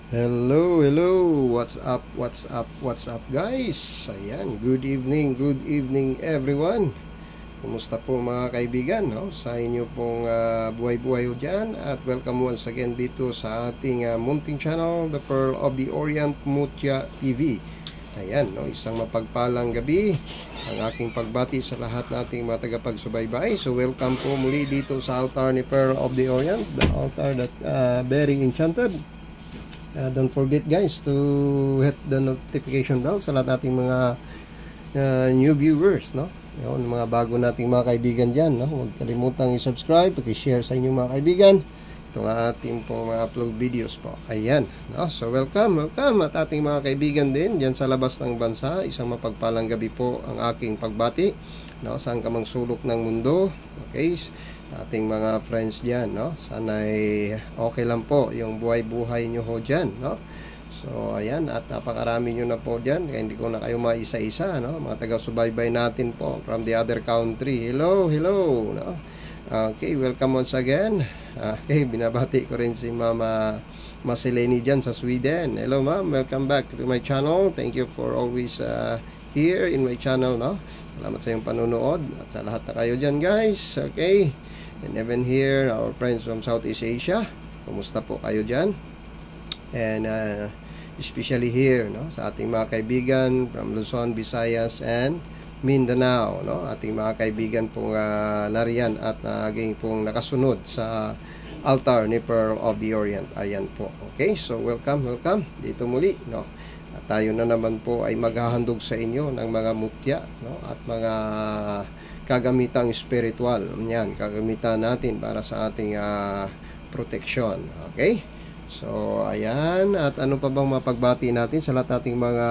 Hello, hello. What's up? What's up, guys? Ayan, good evening everyone. Kumusta po mga kaibigan, no? Sa inyo pong buhay-buhay ho dyan. At welcome once again dito sa ating munting channel, The Pearl of the Orient Mutya TV. Ayan, no? Isang mapagpalang gabi. Ang aking pagbati sa lahat nating mga tagapagsubaybay. So welcome po muli dito sa altar ni Pearl of the Orient, the altar that very enchanted. Don't forget guys to hit the notification bell sa lahat nating mga new viewers, no? Yung mga bago nating mga kaibigan dyan, no? Huwag kalimutang i-subscribe, paki-share sa inyong mga kaibigan itong ating pong mga upload videos po. Ayan, no? So welcome at ating mga kaibigan din dyan sa labas ng bansa. Isang mapagpalang gabi po ang aking pagbati, no? Saan ka mang sulok ng mundo, okay? Ating mga friends dyan, no? Sana ay okay lang po yung buhay-buhay nyo ho dyan, no? So ayan, at napakarami nyo na po dyan, kaya hindi ko na kayo maisa-isa, no? Mga taga-subaybay natin po from the other country. Hello, no? Okay, welcome once again. Okay, binabati ko rin si Mama Maseleni dyan sa Sweden. Hello ma'am, welcome back to my channel. Thank you for always here in my channel, no? Salamat sa iyong panunood at sa lahat na kayo dyan guys. Okay, and even here, our friends from Southeast Asia, kumusta po kayo dyan? And especially here, no, sa ating mga kaibigan from Luzon, Visayas, and Mindanao, no, ating mga kaibigan pong nariyan at naging pong nakasunod sa altar ni Pearl of the Orient. Ayan po. Okay, so welcome dito muli, no. At tayo na naman po ay maghahandog sa inyo ng mga mutya, no, at mga kagamitang spiritual. Yan, kagamitan natin para sa ating protection. Okay? So, ayan. At ano pa bang mapagbati natin sa lahat nating mga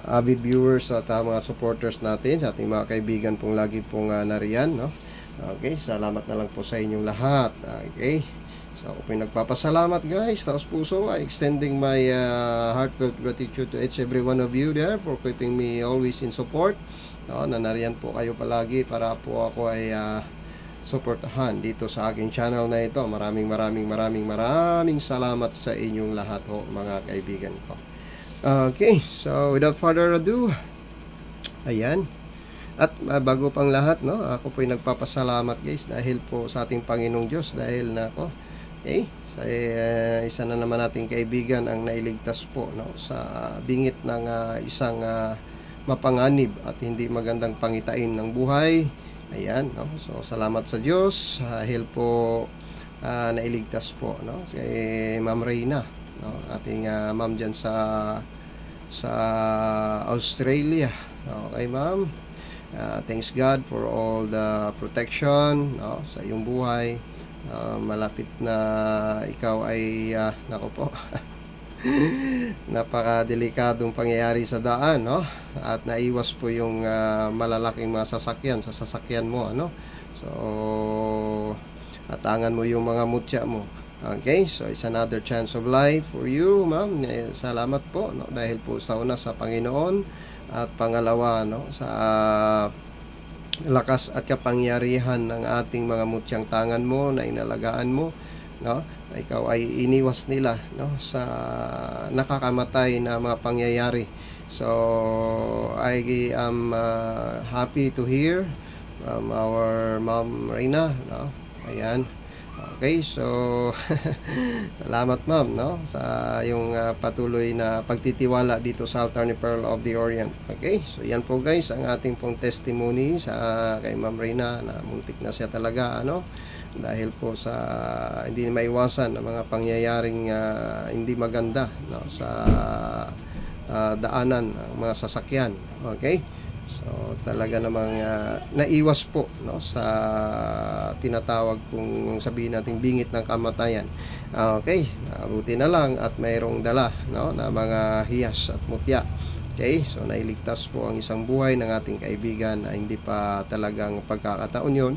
avid viewers at mga supporters natin, sa ating mga kaibigan pong lagi pong nariyan, no? Okay, salamat na lang po sa inyong lahat. Okay? So, ako po nagpapasalamat guys, taos puso, extending my heartfelt gratitude to each every one of you there for keeping me always in support, no? Nanariyan po kayo palagi para po ako ay supportahan dito sa aking channel na ito. Maraming salamat sa inyong lahat ho, mga kaibigan ko. Okay, so without further ado, ayan. At bago pang lahat, no, ako po ay nagpapasalamat guys dahil po sa ating Panginoong Diyos, dahil na ako, okay, isa na naman nating kaibigan ang nailigtas po, no, sa bingit ng isang mapanganib at hindi magandang pangitain ng buhay. Ayan, no, so salamat sa Diyos dahil po nailigtas po, no, si Ma'am Reyna, no, ating ma'am dyan sa Australia. Okay ma'am, thanks God for all the protection, no, sa iyong buhay. Malapit na ikaw ay nako po napakadelikadong pangyayari sa daan, no, at naiwas po yung malalaking mga sasakyan sa sasakyan mo, ano. So atangan mo yung mga mutya mo. Okay, so it's another chance of life for you ma'am. Salamat po, no, dahil po sa una sa Panginoon, at pangalawa, no, sa lakas at kapangyarihan ng ating mga mutyang tangan mo na inalagaan mo, no, ikaw ay iniwas nila, no, sa nakakamatay na mga pangyayari. So I am happy to hear from our Ma'am Reyna, no. Ayan. Okay, so salamat ma'am, no, sa yung patuloy na pagtitiwala dito sa altar ni Pearl of the Orient. Okay, so yan po guys ang ating pong testimony sa kay Ma'am Reyna, na muntik na siya talaga, ano, dahil po sa hindi maiwasan ng mga pangyayaring hindi maganda, no, sa daanan ng mga sasakyan. Okay, so talaga namang naiwas po, no, sa tinatawag kung sabihin natin bingit ng kamatayan. Okay, buti na lang at mayroong dala, no, na mga hiyas at mutya. Okay, so nailigtas po ang isang buhay ng ating kaibigan na hindi pa talagang pagkakataon yun,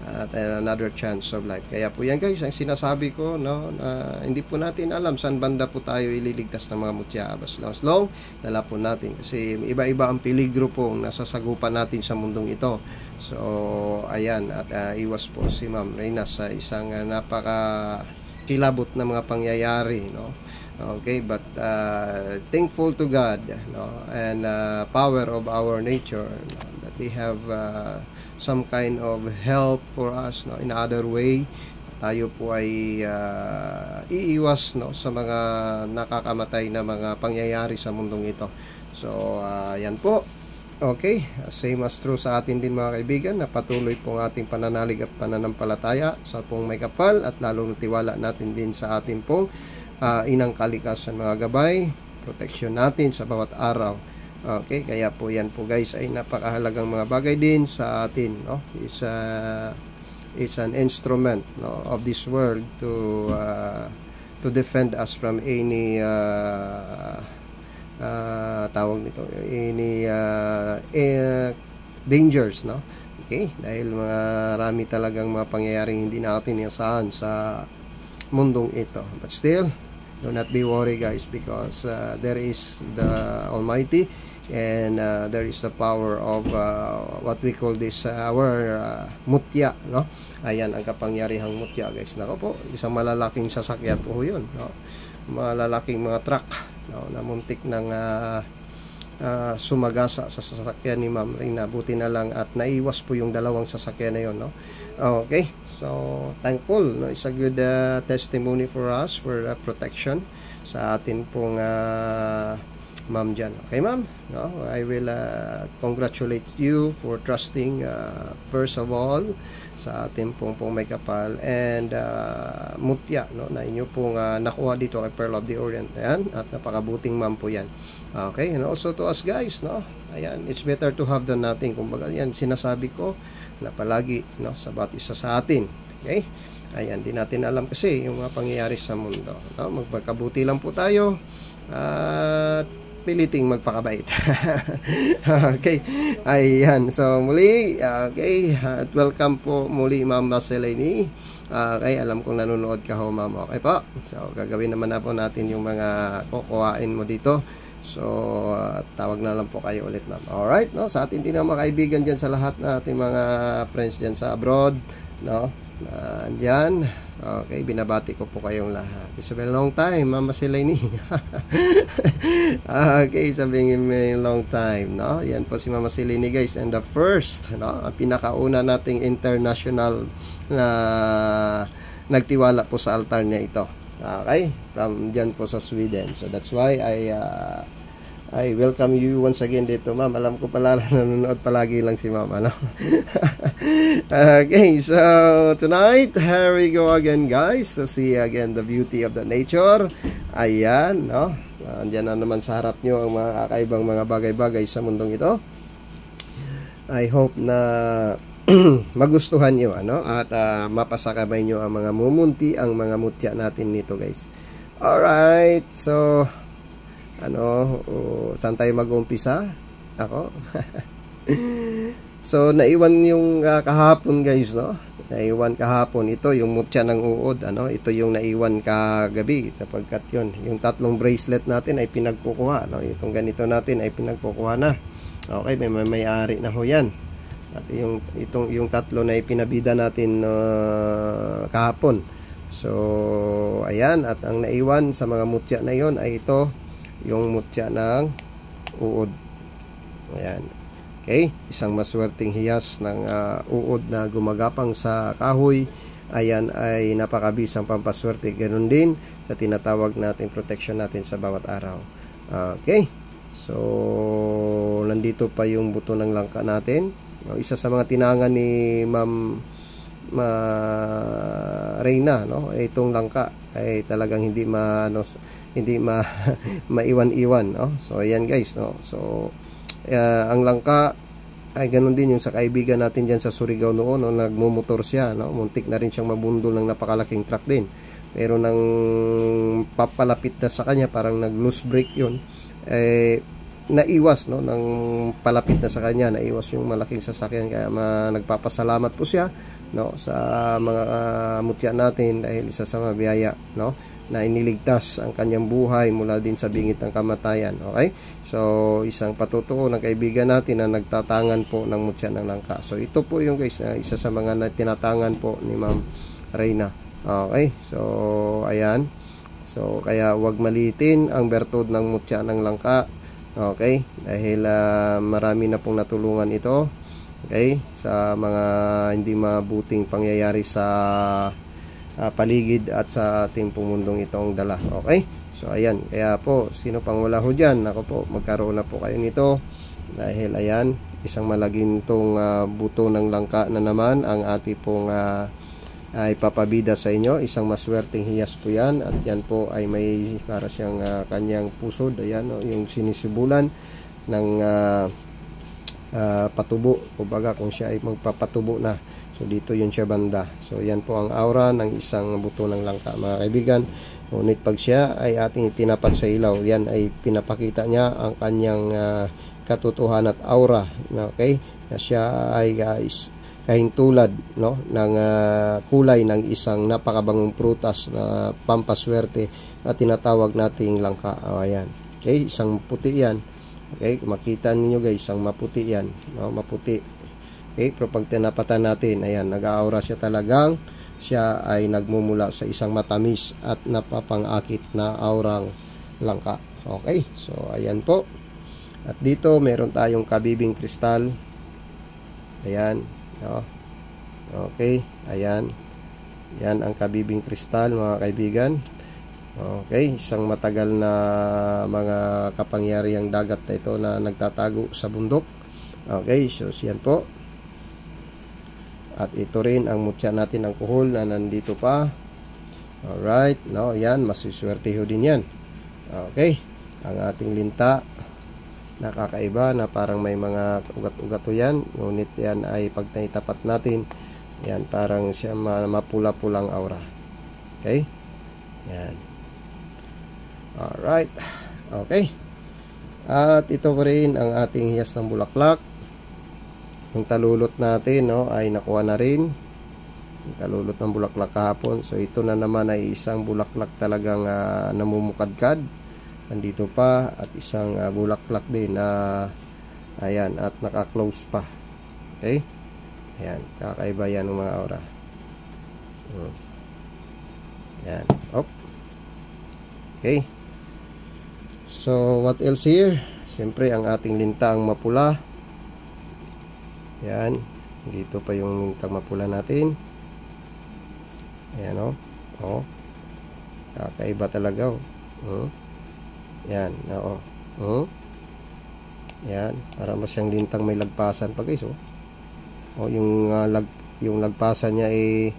at another chance of life. Kaya po yan guys ang sinasabi ko, no, na hindi po natin alam saan banda po tayo ililigtas ng mga mutya. As long dala po natin, kasi iba-iba ang peligro po nasasagupan natin sa mundong ito. So ayan, at iwas po si Ma'am Reyna sa isang napaka kilabot na mga pangyayari, no? Okay, but thankful to God, no, and power of our nature, no, that they have some kind of help for us, no, in other way. Tayo po ay iiwas, no, sa mga nakakamatay na mga pangyayari sa mundong ito. So yan po. Okay, same as true sa atin din mga kaibigan, na patuloy pong ating pananalig at pananampalataya sa pong may kapal, at lalong tiwala natin din sa ating pong inang kalikasan, mga gabay, proteksyon natin sa bawat araw. Okay, kaya po yan po guys ay napakahalagang mga bagay din sa atin, no? It's an instrument, no, of this world to defend us from any tawag nito, any dangers, no? Okay, dahil marami talagang mga pangyayaring hindi natin inasahan sa mundong ito, but still do not be worried guys, because there is the Almighty, and there is the power of what we call this our mutya, no? Ayan ang kapangyarihang mutya guys. Nako po, isang malalaking sasakyan po yun, no? Malalaking mga truck, no, na muntik ng sumagasa sa sasakyan ni Ma'am Reyna. Buti na lang at naiwas po yung dalawang sasakyan na yun, no? Okay, so thankful, no? It's a good testimony for us for protection sa atin pong ma'am dyan. Okay ma'am, no? I will congratulate you for trusting first of all sa ating pong may kapal and mutya, no, na inyo pong nakuha dito kay Pearl of the Orient. Ayan, at napakabuting ma'am po yan. Okay, and also to us guys, no? Ayan, it's better to have than nothing. Kumbaga yan, sinasabi ko na palagi, no, sa bawat isa sa atin. Okay? Ayan, di natin alam kasi yung mga pangyayari sa mundo, no? Magpakabuti lang po tayo at piliting magpakabait. Okay, ayan, so muli, okay, at welcome po muli Ma'am Marcelini. Okay, alam kong nanonood ka ho ma'am. Okay po, so gagawin naman na po natin yung mga kukuhain mo dito. So tawag na lang po kayo ulit ma'am. Alright, no, sa atin din mga kaibigan dyan, sa lahat na ating mga friends dyan sa abroad, no, andyan. Okay, binabati ko po kayong lahat. It's been a long time, Mama Selene. Okay, sabihin mo long time, no? Yan po si Mama Selene guys, and the first, no, ang pinakauna nating international na nagtiwala po sa altar niya ito. Okay, from dyan po sa Sweden. So that's why I welcome you once again dito, ma'am. Alam ko pala nanonood palagi lang si ma'am, ano? Okay, so tonight, here we go again guys, to see again the beauty of the nature. Ayan, no? Andyan na naman sa harap nyo ang mga kakaibang mga bagay-bagay sa mundong ito. I hope na magustuhan nyo, ano? At mapasakabay nyo ang mga mumunti, ang mga mutya natin nito guys. Alright, so ano, saan tayo mag-umpisa? Ako? So naiwan yung kahapon guys, no? Naiwan kahapon ito yung mutya ng uod, ano? Ito yung naiwan kagabi, sapagkat yun, yung tatlong bracelet natin ay pinagkukuha, no? Itong ganito natin ay pinagkukuha na. Okay, may-ari na ho yan. At yung tatlo na ipinabida natin kahapon. So ayan, at ang naiwan sa mga mutya na yon ay ito yung mutya ng uod. Ayan. Okay, isang maswerteng hiyas ng uod na gumagapang sa kahoy. Ayan ay napakabisang pampaswerte. Ganun din sa tinatawag nating protection natin sa bawat araw. Okay, so nandito pa yung buto ng langka natin. Isa sa mga tinangan ni Ma'am Reyna, no, itong langka ay talagang hindi maiwan-iwan, no? So ayan guys, no. So ang langka ay ganun din yung sa kaibigan natin diyan sa Surigao noon, no, nagmumotor siya, no. Muntik na rin siyang mabundol ng napakalaking truck din. Pero nang papalapit na sa kanya, parang nag-loose brake 'yon. Naiwas, no, nang palapit na sa kanya, naiwas yung malaking sasakyan. Kaya nagpapasalamat po siya, no, sa mga mutya natin, dahil isa sa mabiyaya, no, na iniligtas ang kanyang buhay mula din sa bingit ng kamatayan. Okay, so isang patutuo ng kaibigan natin na nagtatangan po ng mutya ng langka. So ito po yung guys, isa sa mga tinatangan po ni Ma'am Reyna. Okay, so ayan. So kaya wag maliitin ang bertud ng mutya ng langka. Okay, dahil marami na pong natulungan ito. Okay, sa mga hindi mabuting pangyayari sa paligid at sa ating mundong itong dala. Okay, so ayan, kaya po sino pang wala ho dyan, ako po, magkaroon na po kayo nito. Dahil ayan, isang malagintong buto ng langka na naman ang ating pong ay papabida sa inyo. Isang maswerteng hiyas po yan, at yan po ay may para siyang kanyang pusod. Ayan, yung sinisibulan ng patubo, kumbaga kung siya ay magpapatubo na. So dito yun siya banda. So yan po ang aura ng isang buto ng langka, mga kaibigan. Ngunit pag siya ay ating itinapat sa ilaw, yan ay pinapakita niya ang kanyang katotohanan at aura, okay, na siya ay kahintulad, no, ng kulay ng isang napakabangong prutas na pampaswerte na tinatawag nating langka. Ayan, okay, isang puti yan. Okay, makita niyo guys, isang maputi yan, no, maputi. Okay, pero pag tinapatan natin, ayan, nag-aura siya talagang siya ay nagmumula sa isang matamis at napapangakit na aurang langka. Okay, so ayan po. At dito meron tayong kabibing kristal. Ayan, no? Okay, ayan. Yan ang kabibing kristal, mga kaibigan. Okay, isang matagal na mga kapangyarihang dagat na ito na nagtatago sa bundok. Okay, so siyan po. At ito rin ang mutya natin ng kuhol na nandito pa. Alright, no, yan, masuswerteho din yan. Okay, ang ating linta, nakakaiba na parang may mga ugat-ugat yan, ngunit yan ay pag naitapat natin, yan parang siya mapula-pulang aura. Okay, yan. Alright, okay. At ito pa rin ang ating hiyas ng bulaklak. Yung talulot natin, no, ay nakuha na rin. Yung talulot ng bulaklak kahapon. So ito na naman ay isang bulaklak talagang namumukadkad. Nandito pa, at isang bulaklak din na ayan, at naka-close pa. Okay, ayan, kakaiba yan ng mga aura. Ayan, op. Okay, so what else here? Siyempre ang ating lintang mapula. Ayan, dito pa yung lintang mapula natin. Ayan, oh, kakaiba talaga, oh. Yan, oo. Yan, para mo siyang lintang may lagpasan pa guys, oh. Oh, yung lagpasan niya ay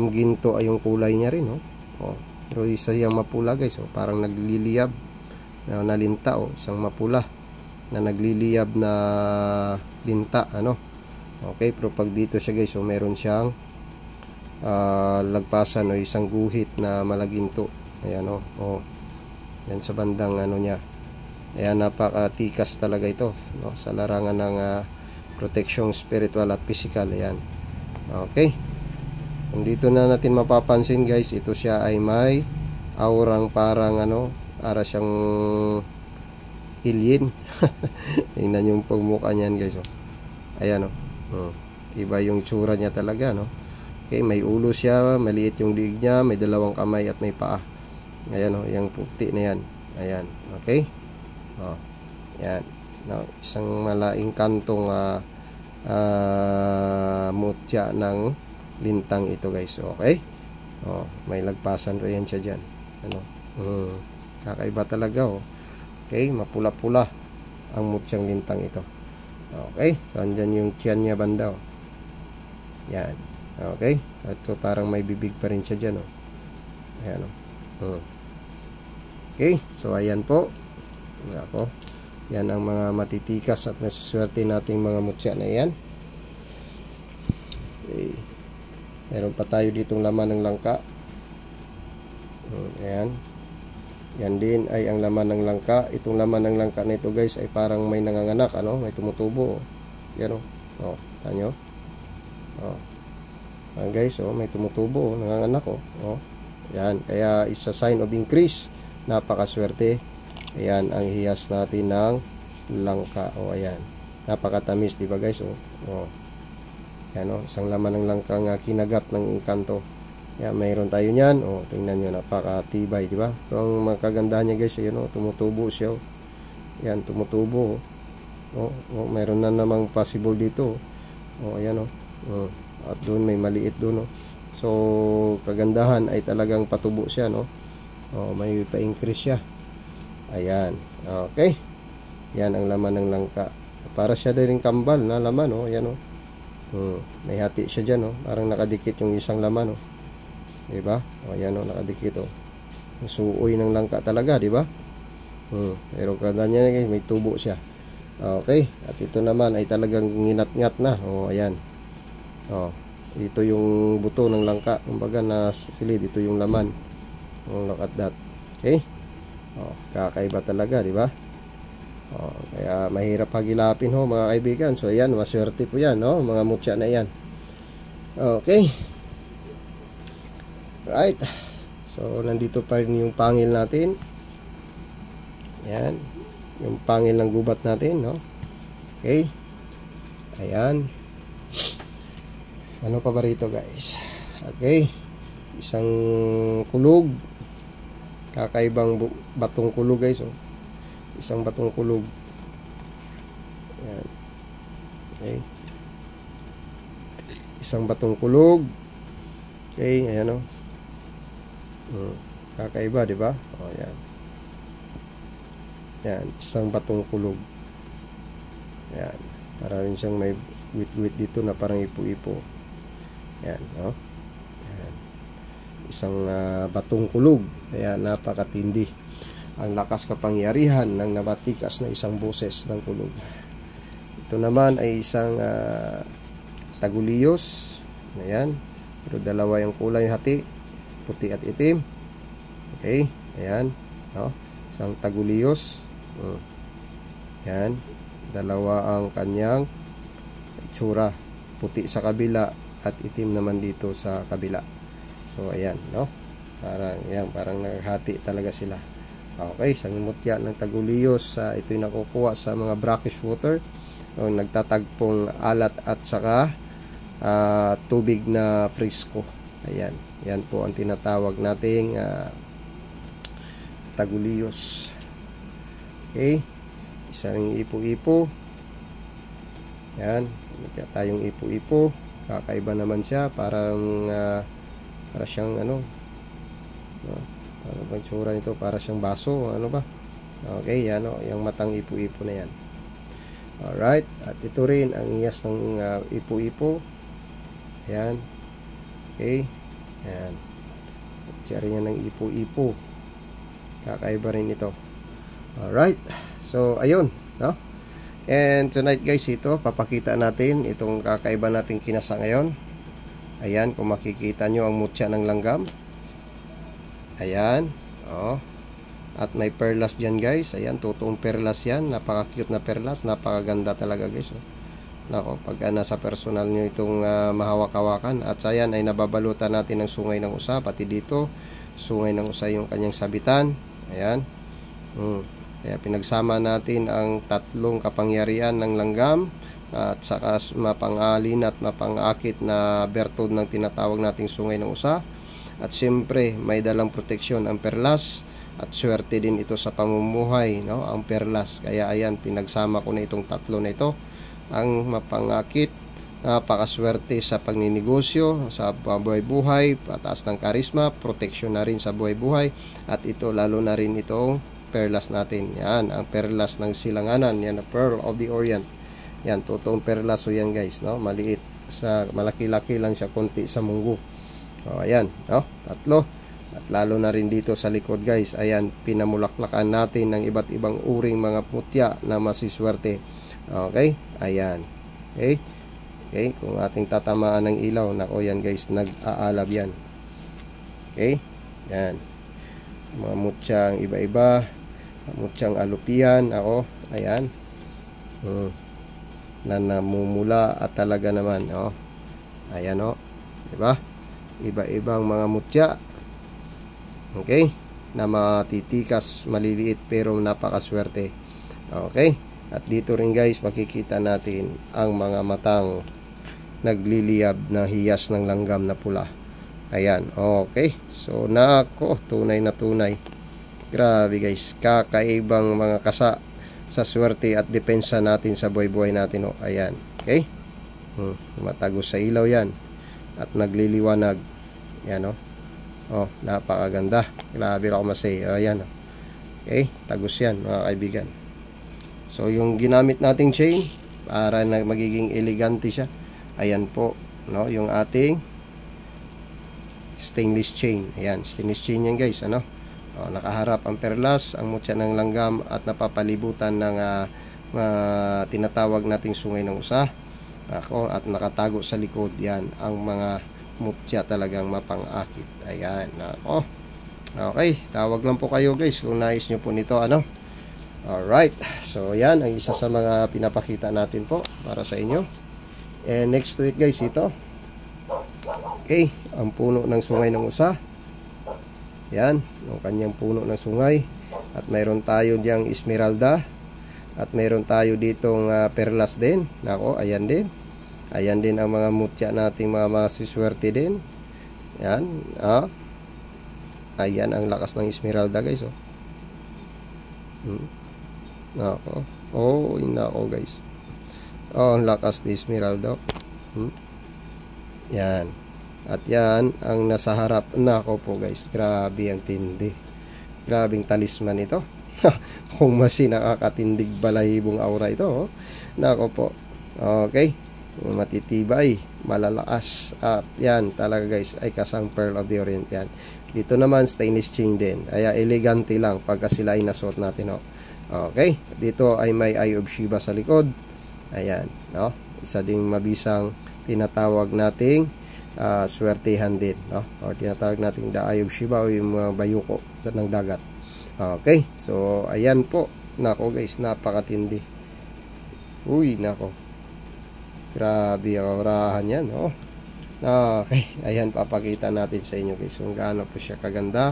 ginto ay yung kulay niya rin, oh. Oh, pero isa yung mapula guys, oh, parang nagliliyab na linta, oh, isang mapula na nagliliyab na linta, ano. Okay, pero pag dito siya guys, oh, meron siyang lagpasan o isang guhit na malaginto. Ayan, oh. Oh. Yan sa bandang ano niya. Ayan, napakatikas talaga ito, no, sa larangan ng protection spiritual at physical. Ayan. Okay. Kung dito na natin mapapansin guys, ito siya ay may aurang parang ano, para siyang alien. Tingnan yung pagmukha niyan guys, oh. Ayan, oh. Iba yung tsura niya talaga, no. Okay, may ulo siya, maliit yung liig niya, may dalawang kamay at may paa. Ayan, oh, yung puti na yan. Ayan, okay. Oh, yan, no, isang malaking kantong mutya ng lintang ito guys. Okay, oh, may lagpasan rin siya dyan, ano. Kakaiba talaga, oh. Okay, mapula-pula ang mutyang lintang ito. Okay, so andyan yung tiyan niya banda, oh. Yan, okay. At so parang may bibig pa rin siya dyan, oh. Ayan, oh. Okay, so ayan po. Ako, yan ang mga matitikas at masuswerte nating mga mutya na yan. Okay, meron pa tayo ditong laman ng langka. Ayan, yan din ay ang laman ng langka. Itong laman ng langka na ito guys ay parang may nanganganak, ano, may tumutubo, oh. Yan, oh. Oh, tanyo, oh. Guys, oh, may tumutubo, oh, nanganganak, oh. Oh, yan, kaya is a sign of increase. Napakaswerte. Ayan ang hiyas natin ng langka, oh. Ayan, napakatamis, diba guys, oh. Oh, yan, oh, isang laman ng langka nga kinagat ng ikanto. Yan, mayroon tayo niyan. Oh, tingnan nyo, napakatibay, di ba? Pero ang magkagandahan niya guys, ayan, oh, tumutubo siya. Oh. Yan, tumutubo. Oh. Mayroon na namang possible dito. Oh, ayan, oh. At doon may maliit doon, oh. So, kagandahan ay talagang patubo siya, no? Oh, may pa-increase siya. Ayan. Okay. Yan ang laman ng langka. Para siya din kambal na laman, oh. Ayan, oh. May hati siya dyan, oh. Parang nakadikit yung isang laman, oh. Diba? O, ayan, o, nakadikit, o. Suoy ng langka talaga, diba? Pero kada niya, may tubo siya. Okay. At ito naman ay talagang nginat-ngat na. O, ayan. O, ito yung buto ng langka. Kumbaga na silid, ito yung laman. Look at that. Okay? O, kakaiba talaga, diba? O, kaya mahirap hagilapin, ho, mga kaibigan. So, ayan, maswerte po yan, no? Mga mutya na yan. Okay. Right. So, nandito pa rin yung pangil natin. Ayan. Yung pangil ng gubat natin, no? Okay. Ayan. Ano pa ba rito, guys? Okay. Isang kulog. Kakaibang batong kulog, guys, oh. Isang batong kulog. Ayan. Okay. Isang batong kulog. Okay, ayan, oh. Kakaiba, di ba? O, yan. Yan, isang batong kulog. Yan. Para rin siyang may wit-wit dito na parang ipo-ipo. Yan, no? Yan. Isang batong kulog. Kaya napakatindi ang lakas kapangyarihan ng nabatikas na isang boses ng kulog. Ito naman ay isang taguliyos. Ayan. Pero dalawa yung kulay hati. Puti at itim. Okay, ayan, no? Isang taguliyos. Ayan, dalawa ang kanyang itsura, puti sa kabila at itim naman dito sa kabila. So ayan, no? Parang naghati talaga sila. Okay, isang mutya ng taguliyos, ito'y nakukuha sa mga brackish water, nagtatagpong alat at saka tubig na frisco. Ayan. Yan po ang tinatawag nating taguliyos. Okay. Isa ring ipo-ipo. Yan. May tayong ipo-ipo. Kakaiba naman siya. Para siyang ano ba yung tsura nito? Para siyang baso. Ano ba? Okay. Yan, o. Yung matang ipo-ipo na yan. Alright. At ito rin ang iyas ng ipo-ipo. Ayan. Okay. Ayan. Tsara niya ng ipo-ipo. Kakaiba rin ito. Alright. So, ayun. No? And tonight guys, ito, papakita natin itong kakaiba nating kinasa ngayon. Ayan, kung makikita nyo ang mutya ng langgam. Ayan. Oh. At may perlas dyan guys. Ayan, totoong perlas yan. Napaka-cute na perlas. Napakaganda talaga guys. Oh. Nako, pag nasa personal nyo itong mahawak-hawakan. At sa yan ay nababalutan natin ng sungay ng usa. Pati dito, sungay ng usa yung kanyang sabitan. Ayan. Kaya pinagsama natin ang tatlong kapangyarihan ng langgam. At saka mapangalin at mapangakit na bertod ng tinatawag nating sungay ng usa. At siyempre, may dalang proteksyon ang perlas. At swerte din ito sa pamumuhay, no? Ang perlas. Kaya ayan, pinagsama ko na itong tatlo na ito. Ang mapangakit, napakaswerte sa pagninegosyo, sa buhay-buhay, pataas ng karisma, proteksyon na rin sa buhay-buhay, at ito lalo na rin itong perlas natin. Yan, ang perlas ng silanganan, yan, Pearl of the Orient. Yan, totoong perlas, so yan guys, no? Maliit, malaki-laki lang siya, konti sa munggo. O, ayan, no? Tatlo. At lalo na rin dito sa likod guys, ayan, pinamulaklakan natin ng iba't ibang uring mga mutya na masiswerte. Okay, ayan. Okay, okay, kung ating tatamaan ng ilaw, nako yan guys, nag-aalab yan. Okay, yan. Mga mutyang iba-iba, mutyang alupian, ako, ayan. Na namumula at talaga naman, oh. Ayan, oh. Diba? Iba-ibang mga mutya. Okay, na matitikas, maliliit pero napakaswerte. Okay. At dito rin guys, makikita natin ang mga matang nagliliyab na hiyas ng langgam na pula. Ayan, okay. So, nako, tunay na tunay. Grabe guys, kakaibang mga kasa sa swerte at depensa natin sa buhay-buhay natin. Ayan, okay. Matagos sa ilaw yan at nagliliwanag. Yan napakaganda. Grabe ako masay. Ayan. Okay, tagos yan mga kaibigan. So, yung ginamit nating chain para na magiging elegante siya. Ayan po, yung ating stainless chain. Ayan, stainless chain yan guys, nakaharap ang perlas, ang mutya ng langgam at napapalibutan ng tinatawag nating sungay ng usa. At nakatago sa likod yan ang mga mutya talagang mapang-akit. Ayan, okay, tawag lang po kayo guys kung nais nyo po nito, alright, so yan ang isa sa mga pinapakita natin po para sa inyo. And next to it guys, ito, okay, ang puno ng sungay ng usa. Yan, yung kanyang puno ng sungay. At mayroon tayo diyang esmeralda. At mayroon tayo ditong perlas din. Nako, ayan din. Ayan din ang mga mutya nating mga masiswerte din. Yan, ayan ang lakas ng esmeralda guys, Nako. Nako guys. Ang lakas ni esmeralda. Yan. At yan ang nasa harap. Nako po guys, grabe ang tindi. Grabing talisman ito. Kung masin nakakatindig balahibong aura ito. Nako po. Okay, matitibay, malalakas. At yan talaga guys ay kasang Pearl of the Orient yan. Dito naman stainless chain din. Kaya elegante lang pagka sila ay nasuot natin. Okay, dito ay may Eye of Shiva sa likod. Ayan, isa ding mabisang tinatawag nating swertihan din, or tinatawag nating the Eye of Shiva o yung mga bayuko ng dagat. Okay, so ayan po. Nako guys, napakatindi. Uy, nako, grabe ang aurahan yan, Okay, ayan, papakita natin sa inyo guys kung gaano po siya kaganda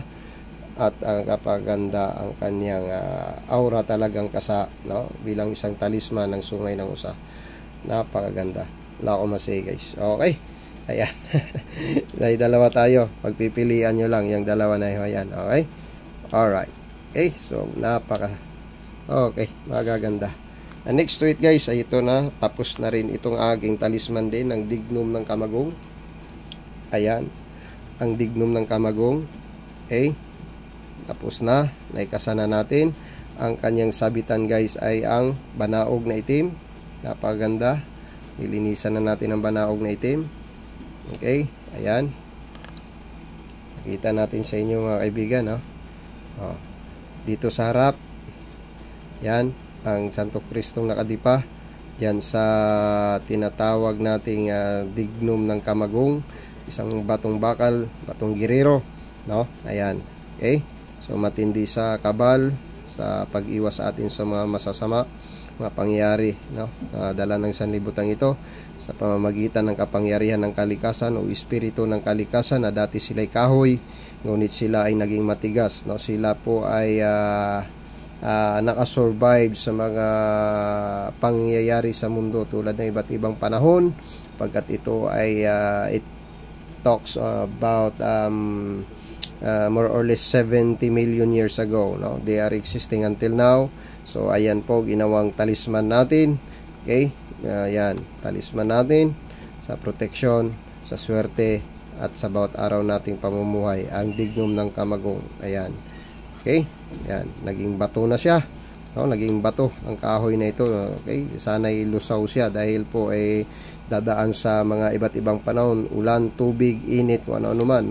at ang kapaganda ang kanyang aura talagang kasa, bilang isang talisman ng sungay ng usa. Napakaganda. Wala akong masay guys. Okay, ayan. Dahil dalawa tayo, pagpipilian nyo lang yung dalawa na yun. Ayan, okay, alright. Okay, so okay, magaganda. And next to it guys ay ito na, tapos na rin itong aking talisman din ng dignum ng kamagong. Ayan, ang dignum ng kamagong. Okay, tapos na, naikasana natin. Ang kanyang sabitan guys ay ang banaog na itim. Napaganda. Nilinisan na natin ang banaog na itim. Okay, ayan. Nakita natin sa inyo mga kaibigan, dito sa harap, yan ang Santo Cristong nakadipa. Yan sa tinatawag nating dignum ng kamagong, isang batong bakal, batong girero, ayan. Okay, so matindi sa kabal, sa pag-iwas sa atin sa mga masasama, mga pangyayari, dala ng sanlibutan ito sa pamamagitan ng kapangyarihan ng kalikasan o espiritu ng kalikasan na dati sila'y kahoy, ngunit sila ay naging matigas, sila po ay nakasurvive sa mga pangyayari sa mundo tulad ng iba't ibang panahon, pagkat ito ay it talks about more or less 70 million years ago, they are existing until now. So ayan po ginawang talisman natin. Okay, ayan, talisman natin sa proteksyon, sa swerte at sa bawat araw nating pamumuhay, ang dignum ng kamagong. Ayan, okay, ayan, naging bato na siya, naging bato ang kahoy na ito. Okay, sana'y lusaw siya dahil po ay dadaan sa mga iba't ibang panahon, ulan, tubig, init, kung ano-ano man,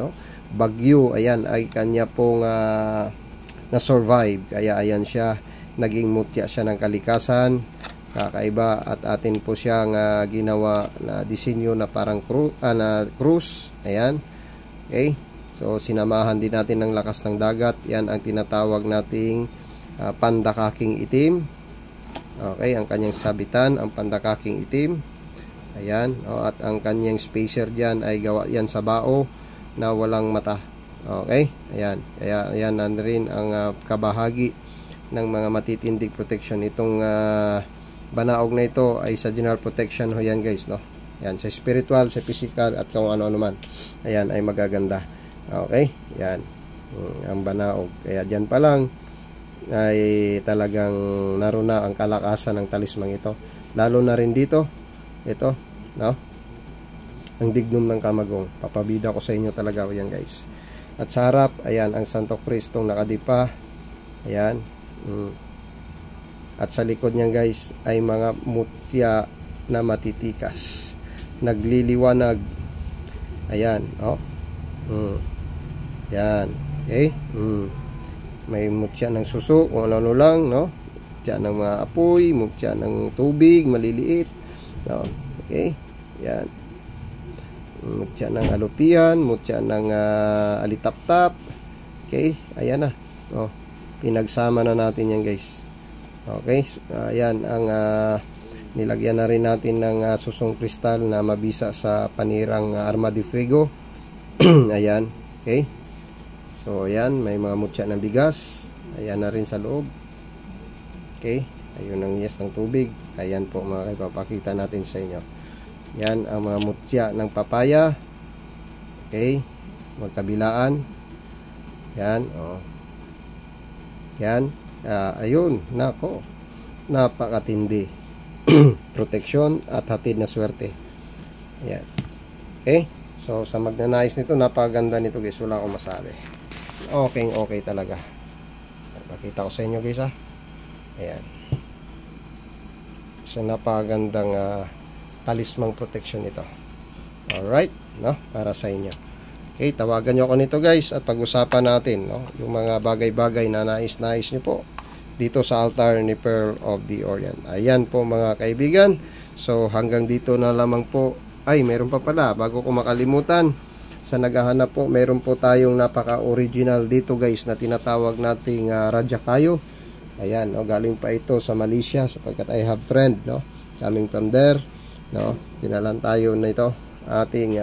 bagyo. Ayan ay kanya pong na-survive, kaya ayan siya, naging mutya siya ng kalikasan, kakaiba, at atin po siyang ginawa na disenyo na parang cruise. Ayan, okay, so sinamahan din natin ng lakas ng dagat. Yan ang tinatawag nating pandakaking itim. Okay, ang kanyang sabitan, ang pandakaking itim. Ayan, at ang kanyang spacer dyan ay gawa yan sa bao na walang mata. Okay, ayan, kaya ayan na rin ang kabahagi ng mga matitindig protection. Itong banaog na ito ay sa general protection yan guys, Yan, sa spiritual, sa physical, at kung ano-ano man. Ayan, ay magaganda. Okay? Yan. Ang banaog. Kaya dyan pa lang, ay talagang naroon na ang kalakasan ng talismang ito. Lalo na rin dito, ito, no? Ang dignum ng kamagong. Papabida ko sa inyo talaga yan, guys. At sa harap, ayan, ang Santo Cristong nakadipa. Ayan. At sa likod niyan, guys, ay mga mutya na matitikas. Nagliliwanag. Ayan, oh. Yan. Okay? May mutya ng suso, kung ano lang, no? Mutya ng mga apoy, mutya ng tubig, maliliit. No? Okay? Yan. Mutya ng alupian, mutya ng alitap-tap. Okay? Ayan na. Oh. Pinagsama na natin yan, guys. Okay? Ayan ang nilagyan na rin natin ng susong kristal na mabisa sa panirang arma de fuego. Ayan. Okay? So, ayan, may mga mutya ng bigas. Ayan na rin sa loob. Okay? Ayun ang yes ng tubig. Ayan po mga ipapakita natin sa inyo. Yan ang mga mutya ng papaya. Okay? Magkabilaan. Yan. Oh. Yan. Ayun. Nako. Napakatindi. Proteksyon at hatid na swerte. Ayan. Okay? So, sa magnanais nito, napakaganda nito, guys. Wala akong masabi. Okay talaga. Pakita ko sa inyo, guys, ha. Ayan. So, napakagandang talismang protection ito. Alright, no? Para sa inyo. Okay, tawagan nyo ako nito, guys, at pag-usapan natin, no? Yung mga bagay-bagay na nais-nais nyo po dito sa altar ni Pearl of the Orient. Ayan po mga kaibigan. So, hanggang dito na lamang po. Ay, meron pa pala. Bago ko makalimutan, sa naghahanap po, meron po tayong napaka-original dito, guys, na tinatawag nating Raja Kayo. Ayan, no? Galing pa ito sa Malaysia, sapagkat I have friend, no? Coming from there, no? Dinalan tayo na ito. Ating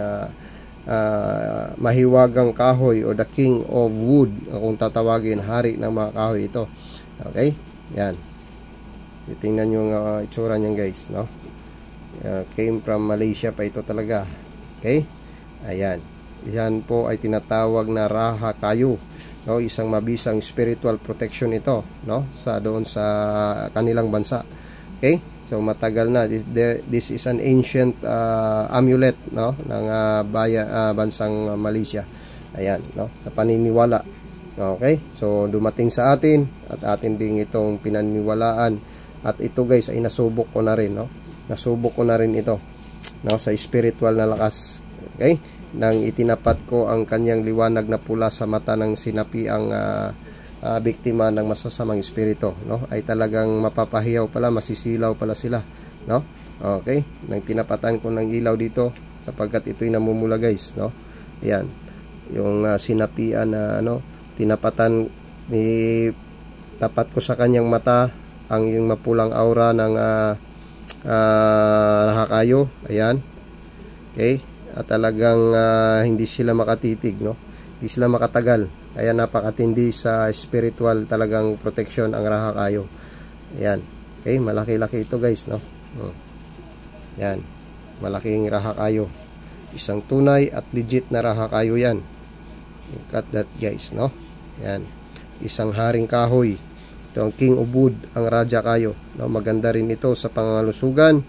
mahiwagang kahoy o the king of wood, kung tatawagin, hari ng mga kahoy ito. Okay? Yan. Titingnan nyo ang itsura niyan, guys, no? Came from Malaysia pa ito talaga. Okay? Ayan. Yan po ay tinatawag na Raha Kayo, no? Isang mabisang spiritual protection ito, no? Doon sa kanilang bansa. Okay? So matagal na. This is an ancient amulet, no? Ng bansang Malaysia. Ayan, no? Sa paniniwala. Okay? So dumating sa atin at atin ding itong pinaniniwalaan. At ito, guys, ay nasubok ko na rin, no? Nasubok ko na rin ito, no? Sa spiritual na lakas. Okay? Nang itinapat ko ang kanyang liwanag na pula sa mata ng sinapiang biktima ng masasamang espiritu, no? Ay talagang mapapahiyaw pala, masisilaw pala sila, no? Okay? Nang tinapatan ko ng ilaw dito, sapagkat ito'y namumula, guys, no? Ayan. Yung sinapian na tinapatan, tapat ko sa kanyang mata ang yung mapulang aura ng Raha Kayo. Ayan. Okay? At talagang hindi sila makatitig, no? Hindi sila makatagal. Kaya napakatindi sa spiritual talagang protection ang Raha Kayo. Ayan. Okay, malaki-laki ito, guys, no? Ayan. Malaking Raha Kayo. Isang tunay at legit na Raha Kayo yan. Cut that, guys, no? Ayan. Isang haring kahoy. Ito ang King of Wood, ang Raja Kayo, no? Maganda rin ito sa pangalusugan.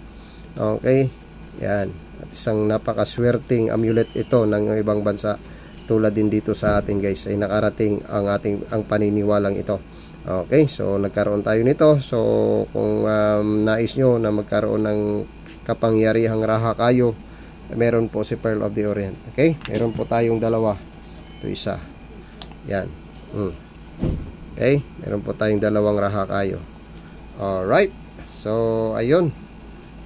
Okay? Ayan. At isang napakaswerteng amulet ito ng ibang bansa, tulad din dito sa atin, guys, ay nakarating ang paniniwalang ito. Okay, so nagkaroon tayo nito. So kung nais nyo na magkaroon ng kapangyarihang Raha Kayo, meron po si Pearl of the Orient. Okay, meron po tayong dalawa. Ito isa. Yan. Okay, meron po tayong dalawang Raha Kayo. Alright, so ayun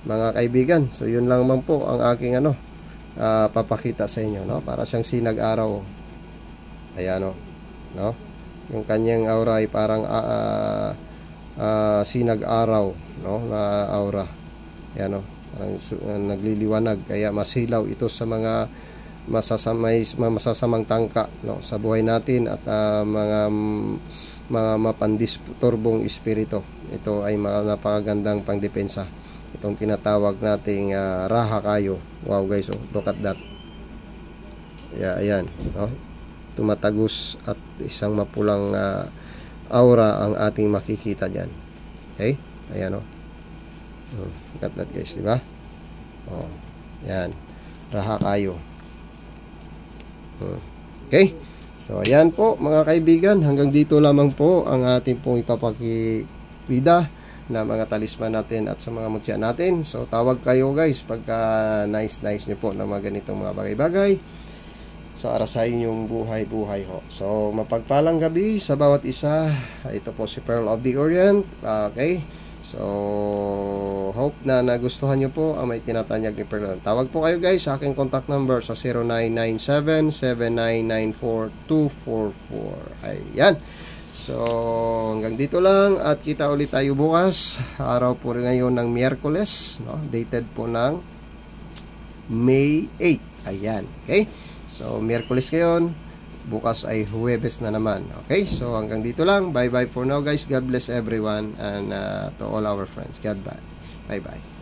mga kaibigan, so yun lang man po ang aking papakita sa inyo, no? Para siyang sinag-araw. Ayan, no? Yung kanyang aura ay parang sinag-araw, no? Na aura. Ayan, no? Parang nagliliwanag, kaya masilaw ito sa mga masasamang tangka, no? Sa buhay natin at mga mapandisturbong espiritu. Ito ay napakagandang pangdepensa. Itong tinatawag nating raha kayo. Wow guys, oh, look at that. Yeah, ayan, no? Tumatagos at isang mapulang aura ang ating makikita diyan. Okay? Ayan, oh. Look at that guys, di ba? Oh, yan. Raha kayo. Okay? So, ayan po mga kaibigan. Hanggang dito lamang po ang ating pong ipapakibida na mga talisman natin at sa mga mutya natin. So, tawag kayo guys pagka nice nyo po na mga ganitong mga bagay-bagay sa sa inyong buhay-buhay ho. So, mapagpalang gabi sa bawat isa. Ito po si Pearl of the Orient. Okay? So, hope na nagustuhan nyo po ang may tinatanyag ni Pearl. Tawag po kayo guys sa aking contact number sa 0997-7994-244. Ayan. So, hanggang dito lang at kita ulit tayo bukas. Araw po ngayon ng Miyerkules, no? Dated po ng May 8. Ayan. Okay? So, Miyerkules ngayon. Bukas ay Huwebes na naman. Okay? So, hanggang dito lang. Bye-bye for now, guys. God bless everyone and to all our friends. God bye. Bye-bye.